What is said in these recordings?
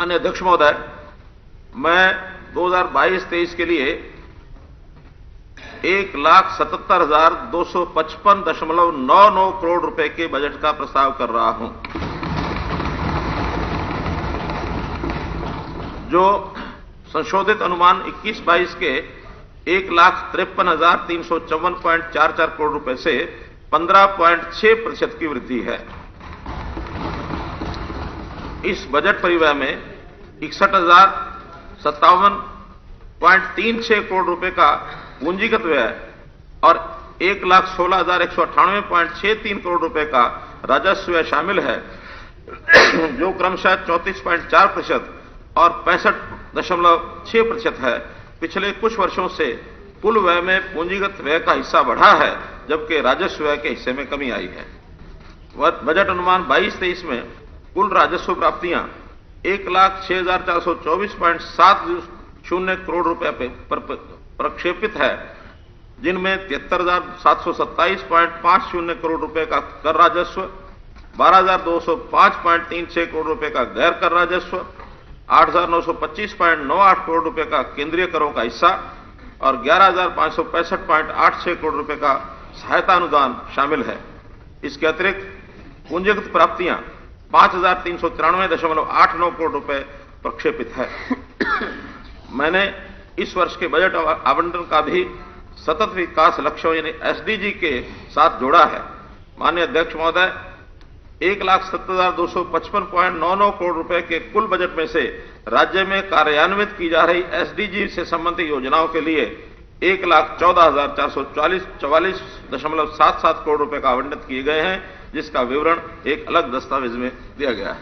माननीय अध्यक्ष महोदय, मैं 2022-23 के लिए 1,77,255.99 करोड़ रुपए के बजट का प्रस्ताव कर रहा हूं, जो संशोधित अनुमान 21-22 के 1,53,354.44 करोड़ रुपए से 15.6% की वृद्धि है। इस बजट परिव्यय में 61,057.36 करोड़ रुपए का पूंजीगत व्यय और 1,16,198.63 करोड़ रुपए का राजस्व व्यय शामिल है, जो क्रमशः 34.4% और 65.6% है। पिछले कुछ वर्षों से कुल व्यय में पूंजीगत व्यय का हिस्सा बढ़ा है, जबकि राजस्व व्यय के हिस्से में कमी आई है। बजट अनुमान 22-23 में कुल राजस्व प्राप्तियां 1,06,424.70 करोड़ रुपए पर प्रक्षेपित है, जिनमें 73,727.50 करोड़ रुपए का कर राजस्व, 12,205.36 करोड़ रुपए का गैर कर राजस्व, 8,925.98 करोड़ रुपए का केंद्रीय करों का हिस्सा और 11,565.86 करोड़ रुपए का सहायता अनुदान शामिल है। इसके अतिरिक्त पूंजीगत प्राप्तियां 5,393.89 करोड़ रुपए प्रक्षेपित है। मैंने इस वर्ष के बजट आवंटन का भी सतत विकास लक्ष्यों यानी एसडीजी के साथ जोड़ा है। माननीय अध्यक्ष महोदय, 1,70,255.99 करोड़ रुपए के कुल बजट में से राज्य में कार्यान्वित की जा रही एसडीजी से संबंधित योजनाओं के लिए 1,14,444.77 करोड़ रुपए का आवंटित किए गए हैं, जिसका विवरण एक अलग दस्तावेज में दिया गया है।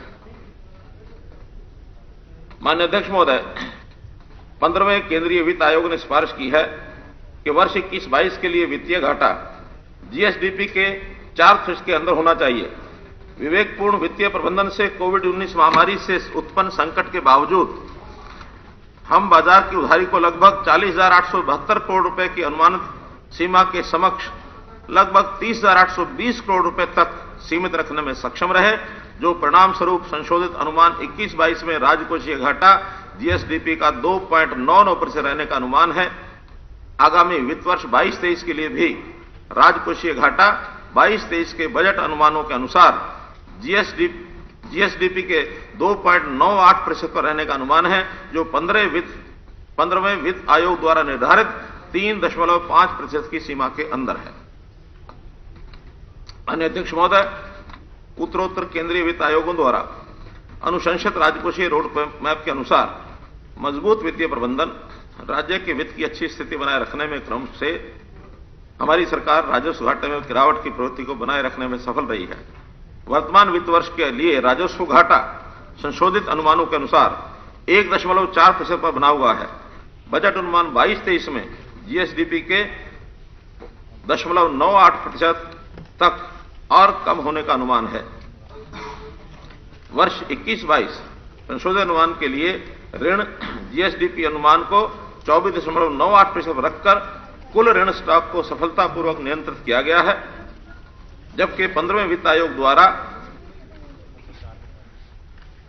माननीय अध्यक्ष महोदय, 15वें केंद्रीय वित्त आयोग ने सिफारिश की है कि वर्ष 21-22 के लिए वित्तीय घाटा जीएसडीपी के 4% के अंदर होना चाहिए। विवेकपूर्ण वित्तीय प्रबंधन से कोविड-19 महामारी से उत्पन्न संकट के बावजूद हम बाजार की उधारी को लगभग 40,872 करोड़ रुपए की अनुमानित सीमा के समक्ष लगभग 30,820 करोड़ रुपए तक सीमित रखने में सक्षम रहे, जो परिणाम स्वरूप संशोधित अनुमान 21-22 में राजकोषीय घाटा जीएसडीपी का 2.99% रहने का अनुमान है। आगामी वित्त वर्ष 22-23 के लिए भी राजकोषीय घाटा 22-23 के बजट अनुमानों के अनुसार जीएसडीपी के 2.98% पर रहने का अनुमान है, जो 15वें वित्त आयोग द्वारा निर्धारित 3.5% की सीमा के अंदर है। अन्य अध्यक्ष महोदय, उत्तरोत्तर केंद्रीय वित्त आयोगों द्वारा अनुशंसित राजकोषीय रोड मैप के अनुसार मजबूत वित्तीय प्रबंधन, राज्य के वित्त की अच्छी स्थिति बनाए रखने में क्रम से हमारी सरकार राजस्व घाटे में गिरावट की प्रवृत्ति को बनाए रखने में सफल रही है। वर्तमान वित्त वर्ष के लिए राजस्व घाटा संशोधित अनुमानों के अनुसार 1.4% पर बना हुआ है। बजट अनुमान 22-23 में जीएसडीपी के 0.98% तक और कम होने का अनुमान है। वर्ष 21-22 संशोधित अनुमान के लिए ऋण जीएसडीपी अनुमान को 24.98% पर रखकर कुल ऋण स्टॉक को सफलतापूर्वक नियंत्रित किया गया है, जबकि 15वें वित्त आयोग द्वारा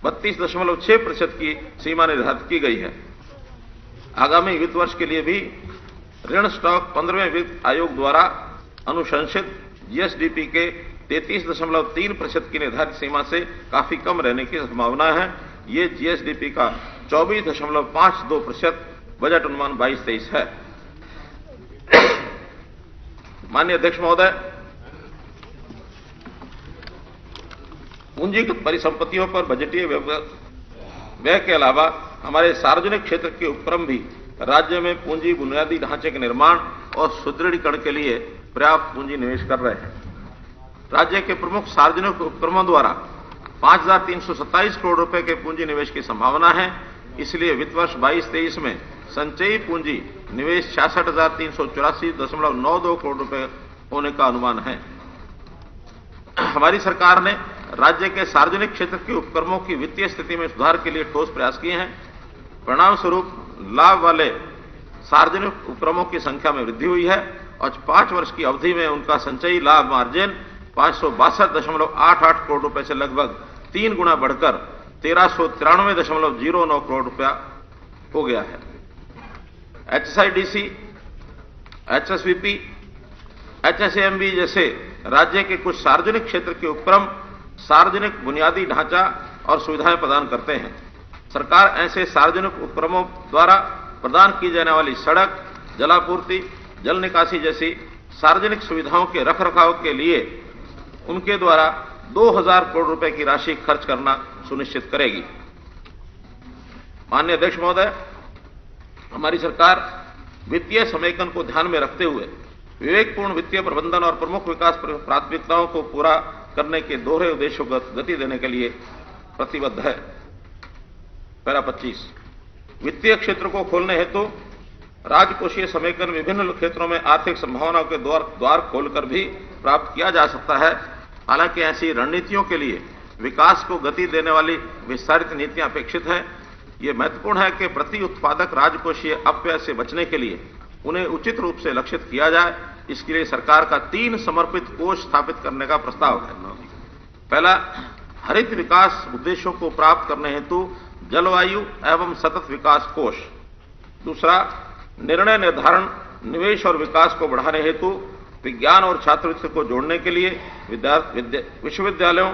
32.6% की सीमा निर्धारित की गई है। आगामी वित्त वर्ष के लिए भी ऋण स्टॉक 15वें वित्त आयोग द्वारा अनुशंसित जीएसडीपी के 33.3% की निर्धारित सीमा से काफी कम रहने की संभावना है। ये जीएसडीपी का 24.52% बजट अनुमान 22-23 है। माननीय अध्यक्ष महोदय, पूंजीगत परिसंपत्तियों पर बजटीय व्यय के अलावा हमारे सार्वजनिक क्षेत्र के उपक्रम भी राज्य में पूंजी बुनियादी ढांचे के निर्माण और सुदृढ़ीकरण के लिए पर्याप्त पूंजी निवेश कर रहे हैं। राज्य के प्रमुख सार्वजनिक उपक्रमों द्वारा 5,327 करोड़ रुपए के पूंजी निवेश की संभावना है। इसलिए वित्त वर्ष 22-23 में संचयी पूंजी निवेश 66,384.92 करोड़ रुपए होने का अनुमान है। हमारी सरकार ने राज्य के सार्वजनिक क्षेत्र के उपक्रमों की वित्तीय स्थिति में सुधार के लिए ठोस प्रयास किए हैं। परिणाम स्वरूप लाभ वाले सार्वजनिक उपक्रमों की संख्या में वृद्धि हुई है और 5 वर्ष की अवधि में उनका संचयी लाभ मार्जिन 562.88 करोड़ रुपए से लगभग 3 गुना बढ़कर 1393.09 करोड़ रुपया हो गया है। HSIDC, HSVP, HSAMB जैसे राज्य के कुछ सार्वजनिक क्षेत्र के उपक्रम सार्वजनिक बुनियादी ढांचा और सुविधाएं प्रदान करते हैं। सरकार ऐसे सार्वजनिक उपक्रमों द्वारा प्रदान की जाने वाली सड़क, जलापूर्ति, जल निकासी जैसी सार्वजनिक सुविधाओं के रखरखाव के लिए उनके द्वारा 2000 करोड़ रुपए की राशि खर्च करना सुनिश्चित करेगी। माननीय अध्यक्ष महोदय, हमारी सरकार वित्तीय समेकन को ध्यान में रखते हुए विवेकपूर्ण वित्तीय प्रबंधन और प्रमुख विकास प्राथमिकताओं को पूरा करने के दोहरे उद्देश्यों को गति देने के लिए प्रतिबद्ध है। पैरा 25, वित्तीय क्षेत्र को खोलने हेतु राजकोषीय समेकन विभिन्न क्षेत्रों में आर्थिक संभावनाओं के द्वार खोलकर भी प्राप्त किया जा सकता है। हालांकि ऐसी रणनीतियों के लिए विकास को गति देने वाली विस्तारित नीतियां अपेक्षित हैं। ये महत्वपूर्ण है कि प्रति उत्पादक राजकोषीय अपव्यय से बचने के लिए उन्हें उचित रूप से लक्षित किया जाए। इसके लिए सरकार का 3 समर्पित कोष स्थापित करने का प्रस्ताव है। पहला, हरित विकास उद्देश्यों को प्राप्त करने हेतु जलवायु एवं सतत विकास कोष। दूसरा, निर्णय निर्धारण, निवेश और विकास को बढ़ाने हेतु विज्ञान और छात्रवृत्ति को जोड़ने के लिए विश्वविद्यालयों,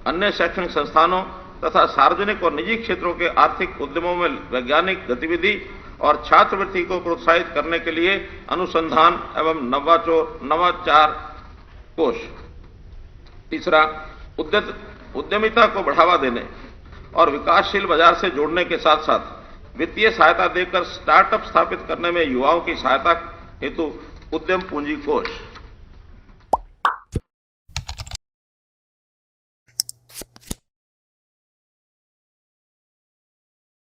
अन्य शैक्षणिक संस्थानों तथा सार्वजनिक और निजी क्षेत्रों के आर्थिक उद्यमों में वैज्ञानिक गतिविधि और छात्रवृत्ति को प्रोत्साहित करने के लिए अनुसंधान एवं नवाचार कोष। तीसरा, उद्यमिता को बढ़ावा देने और विकासशील बाजार से जोड़ने के साथ साथ वित्तीय सहायता देकर स्टार्टअप स्थापित करने में युवाओं की सहायता हेतु उद्यम पूंजी कोष।